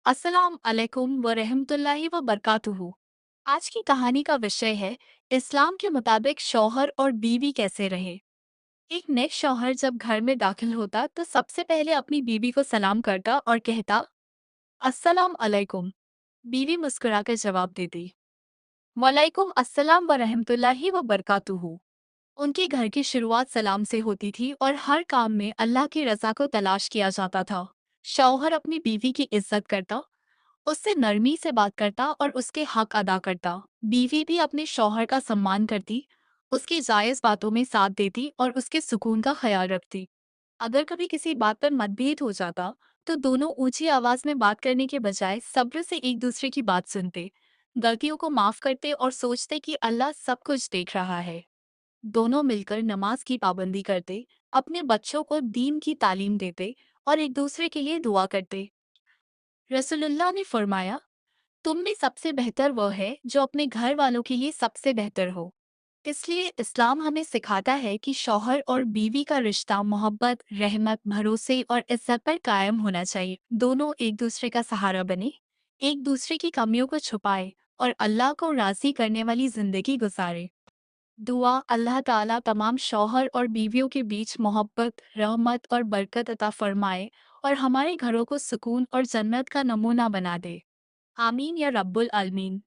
अस्सलाम अलैकुम व रहमतुल्लाहि व बरकातुहू। आज की कहानी का विषय है इस्लाम के मुताबिक शौहर और बीवी कैसे रहे। एक नए शौहर जब घर में दाखिल होता तो सबसे पहले अपनी बीवी को सलाम करता और कहता अस्सलाम अलैकुम। बीवी मुस्कुराकर जवाब देती वालेकुम अस्सलाम व रहमतुल्लाहि व बरकातुहू। उनके घर की शुरुआत सलाम से होती थी और हर काम में अल्लाह की रजा को तलाश किया जाता था। शौहर अपनी बीवी की इज्जत करता, उससे नरमी से बात करता और उसके हक अदा करता। बीवी भी अपने शौहर का सम्मान करती, उसकी जायज बातों में साथ देती और उसके सुकून का ख्याल रखती। अगर कभी किसी बात पर मतभेद हो जाता तो दोनों ऊंची आवाज में बात करने के बजाय सब्र से एक दूसरे की बात सुनते, गलतियों को माफ करते और सोचते कि अल्लाह सब कुछ देख रहा है। दोनों मिलकर नमाज की पाबंदी करते, अपने बच्चों को दीन की तालीम देते और एक दूसरे के लिए दुआ करते। रसूलुल्लाह ने फरमाया, तुम में सबसे बेहतर वह है जो अपने घर वालों के लिए सबसे बेहतर हो। इसलिए इस्लाम हमें सिखाता है कि शौहर और बीवी का रिश्ता मोहब्बत, रहमत, भरोसे और इज्जत पर कायम होना चाहिए। दोनों एक दूसरे का सहारा बने, एक दूसरे की कमियों को छुपाए और अल्लाह को राजी करने वाली जिंदगी गुजारे। दुआ अल्लाह ताला तमाम शौहर और बीवियों के बीच मोहब्बत, रहमत और बरकत अता फरमाए और हमारे घरों को सुकून और जन्नत का नमूना बना दे। आमीन या रब्बुल आलमीन।